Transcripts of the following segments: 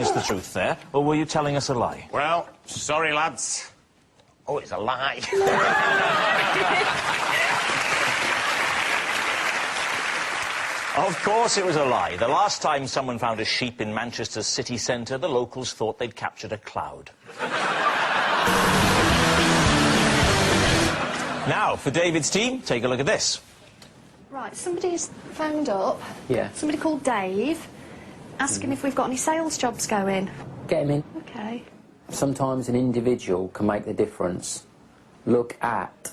us the truth there, or were you telling us a lie? Well, sorry, lads. Oh, it's a lie. Of course it was a lie. The last time someone found a sheep in Manchester's city centre, the locals thought they'd captured a cloud. Now, for David's team, take a look at this. Right, somebody's phoned up. Yeah. Somebody called Dave, asking if we've got any sales jobs going. Get him in. OK. Sometimes an individual can make the difference. Look at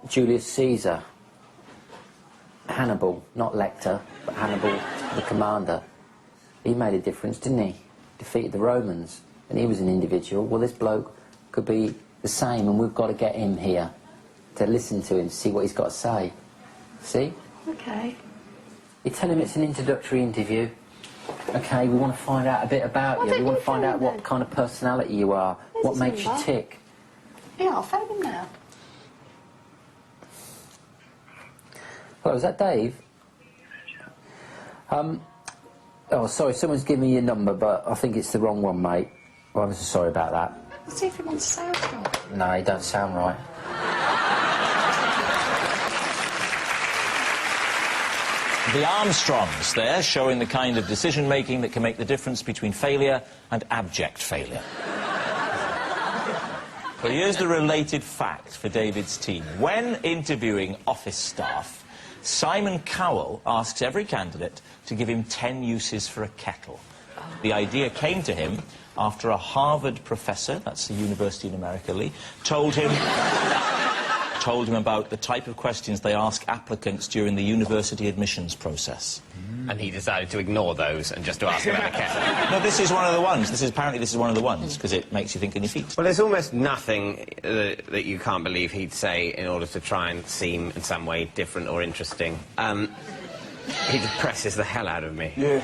Julius Caesar. Hannibal, not Lecter, but Hannibal, the commander. He made a difference, didn't he? Defeated the Romans, and he was an individual. Well, this bloke could be the same, and we've got to get him here to listen to him, see what he's got to say. See? OK. You tell him it's an introductory interview. OK, we want to find out a bit about you. We want to find out what kind of personality you are, what makes you tick. Yeah, I'll phone him now. Hello, is that Dave? Oh, sorry, someone's given me your number, but I think it's the wrong one, mate. Well, I'm so sorry about that. Let's see if he wants a sales job. No, he don't sound right. The Armstrongs there, showing the kind of decision-making that can make the difference between failure and abject failure. But here's the related fact for David's team. When interviewing office staff, Simon Cowell asks every candidate to give him 10 uses for a kettle. The idea came to him after a Harvard professor, that's the university in America, Lee, told him about the type of questions they ask applicants during the university admissions process. And he decided to ignore those and just to ask about a kettle. No, this is one of the ones. Apparently this is one of the ones, because it makes you think on your feet. Well, there's almost nothing that you can't believe he'd say in order to try and seem in some way different or interesting. He depresses the hell out of me. Yeah.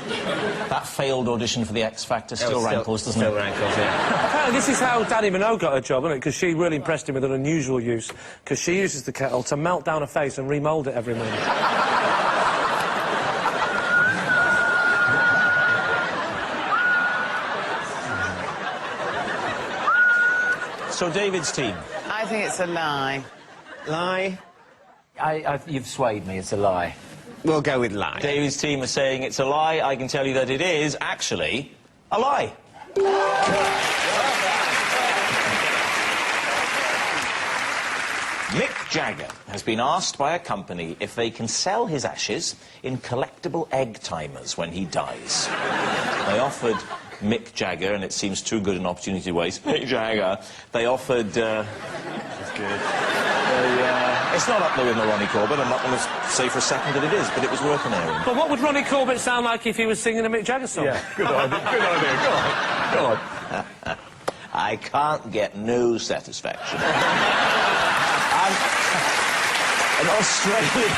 That failed audition for the X Factor still rankles, doesn't it? Still rankles, yeah. Apparently this is how Danny Minogue got her job, isn't it? Because she really impressed him with an unusual use. Because she uses the kettle to melt down a face and remould it every morning. So, David's team. I think it's a lie. Lie? You've swayed me, it's a lie. We'll go with lie. David's team are saying it's a lie. I can tell you that it is actually a lie. Mick Jagger has been asked by a company if they can sell his ashes in collectible egg timers when he dies. They offered Mick Jagger, and it seems too good an opportunity to waste, Mick Jagger, they offered... That's good. It's not up there with Ronnie Corbett. I'm not going to say for a second that it is, but it was worth an airing. But what would Ronnie Corbett sound like if he was singing a Mick Jagger song? Yeah, good idea, good idea. Go on, go on. I can't get no satisfaction. An Australian...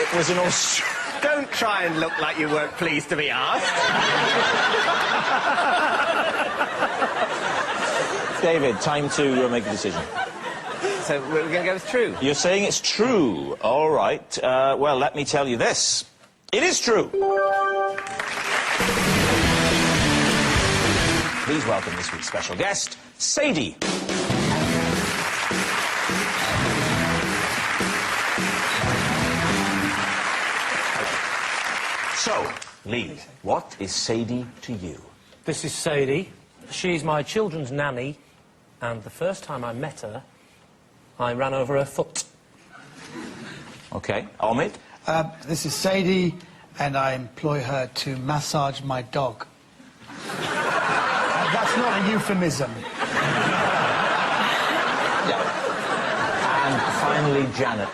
It was an Australian... Don't try and look like you weren't pleased to be asked. David, time to make a decision. So we're going to go with true. You're saying it's true. All right. Well, let me tell you this. It is true. Please welcome this week's special guest, Sadie. So, Lee, what is Sadie to you? This is Sadie. She's my children's nanny, and the first time I met her, I ran over her foot. OK. Omid? This is Sadie, and I employ her to massage my dog. That's not a euphemism. Yeah. And finally, Janet.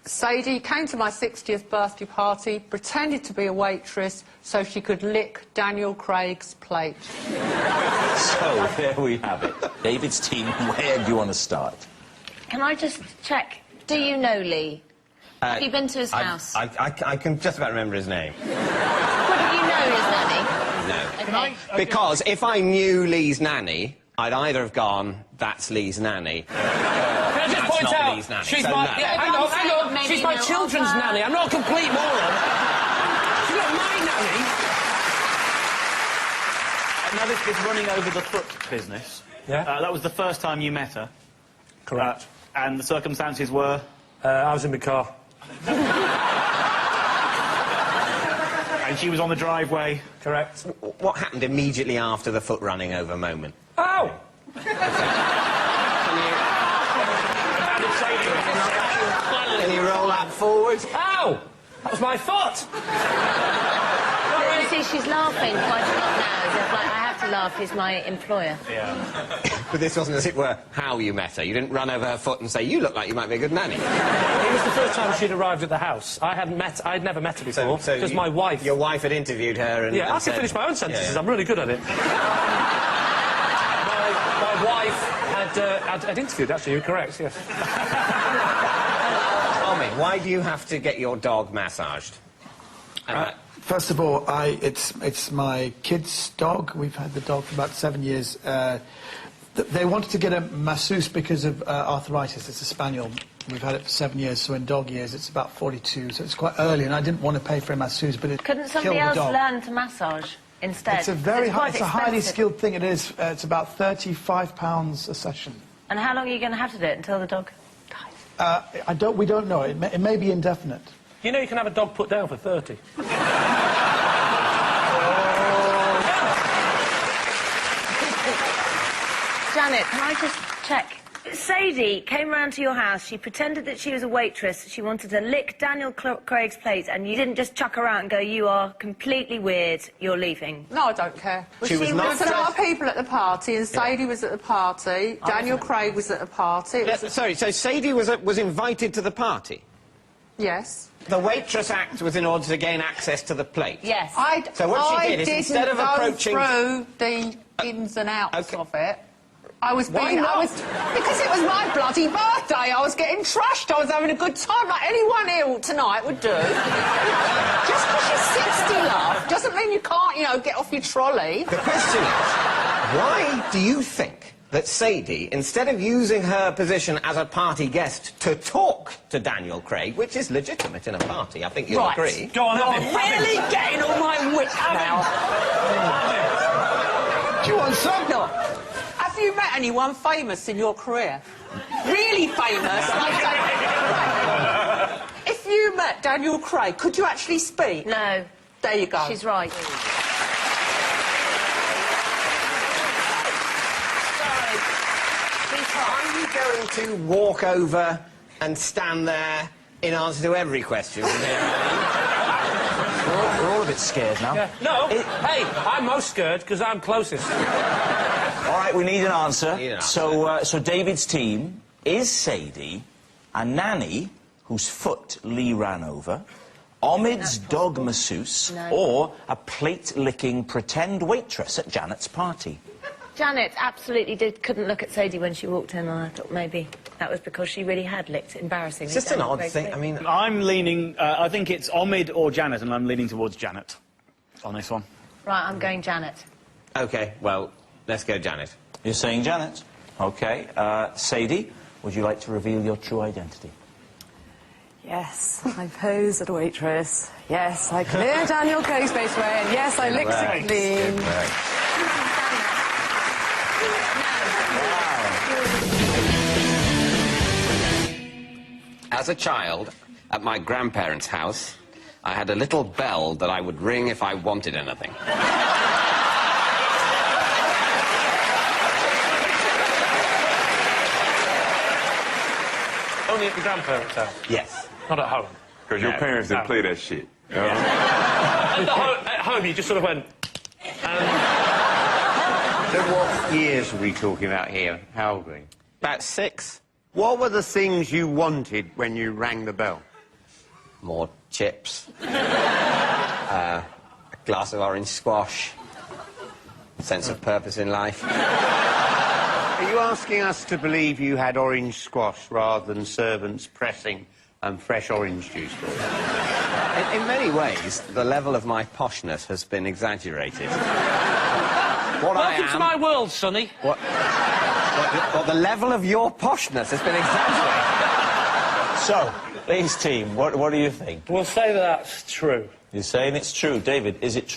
Sadie came to my 60th birthday party, pretended to be a waitress so she could lick Daniel Craig's plate. So, there we have it. David's team, where do you want to start? Can I just check, do you know Lee? Have you been to his house? I can just about remember his name. Well, do you know his nanny? No. Okay. Because if I knew Lee's nanny, I'd either have gone, that's Lee's nanny. Can I just point out, Lee's nanny, she's so my... no. Yeah, hang on, she's my children's nanny. I'm not a complete moron. She's not my nanny. Now, this running over the foot business, Yeah? that was the first time you met her. Correct. And the circumstances were? I was in my car. And she was on the driveway. Correct. What happened immediately after the foot running over moment? Ow! Can you roll that forward? Ow! That was my foot! You see, she's laughing quite a lot now, as if, like, I have to laugh, he's my employer. Yeah. But this wasn't, as it were, how you met her. You didn't run over her foot and say, you look like you might be a good nanny. It was the first time she'd arrived at the house. I'd never met her before, because my wife... Your wife had interviewed her and... Yeah, and I said, can finish my own sentences. Yeah. I'm really good at it. my wife had interviewed, actually. You're correct, yes. Tell me, why do you have to get your dog massaged? First of all, it's my kid's dog. We've had the dog for about 7 years. They wanted to get a masseuse because of arthritis. It's a spaniel. We've had it for 7 years, so in dog years it's about 42, so it's quite early, and I didn't want to pay for a masseuse, but it Couldn't killed somebody the else dog. learn to massage instead? It's a very quite it's a highly expensive. skilled thing. It is. It's about £35 a session. And how long are you going to have to do it until the dog dies? We don't know. It may be indefinite. You know you can have a dog put down for 30. Janet, can I just check? Sadie came round to your house, she pretended that she was a waitress, she wanted to lick Daniel Craig's plate, and you didn't just chuck her out and go, you are completely weird, you're leaving. No, I don't care. She was There not was a lot of people at the party, and Sadie was at the party. Daniel Craig was at the party. It was Sorry, so Sadie was invited to the party? Yes. The waitress act was in order to gain access to the plate? Yes. So what she did is, instead of approaching... I didn't go through the ins and outs of it. I was Why being... not? Because it was my bloody birthday. I was getting trashed. I was having a good time, like anyone here tonight would do. Just because you're 60, love, doesn't mean you can't, you know, get off your trolley. The question is, why do you think that Sadie, instead of using her position as a party guest to talk to Daniel Craig, which is legitimate in a party, I think you'll Right. agree... Go on, You're really getting all my wits now. Do you want some? No. Have you met anyone famous in your career? Really famous? If you met Daniel Craig, could you actually speak? No. There you go. She's right. Are you going to walk over and stand there in answer to every question from here on in? We're all a bit scared now. Yeah. No, hey, I'm most scared because I'm closest. All right, we need an answer. Need an answer. So David's team is Sadie, a nanny whose foot Lee ran over, Omid's dog masseuse, or a plate-licking pretend waitress at Janet's party. Janet absolutely couldn't look at Sadie when she walked in, and I thought maybe that was because she really had licked embarrassingly. It's just an Daniel odd Craig's thing. plate. I mean, I'm leaning... I think it's Omid or Janet, and I'm leaning towards Janet on this one. Right, I'm going Janet. OK, well, let's go Janet. You're saying Janet? OK. Sadie, would you like to reveal your true identity? Yes, I pose as a waitress. Yes, I clear Daniel Craig's face away. And yes, I licked it clean. As a child, at my grandparents' house, I had a little bell that I would ring if I wanted anything. Only at the grandparents' house, Yes. not at home. Because your parents didn't play that shit. At home, you just sort of went... So what years are we talking about here? How old were you? About 6. What were the things you wanted when you rang the bell? More chips. A glass of orange squash. Sense of purpose in life. Are you asking us to believe you had orange squash rather than servants pressing fresh orange juice for you? In many ways, the level of my poshness has been exaggerated. Welcome to my world, Sonny. Well, the level of your poshness has been exaggerated. So, Lee's team, what do you think? We'll say that that's true. You're saying it's true. David, is it true?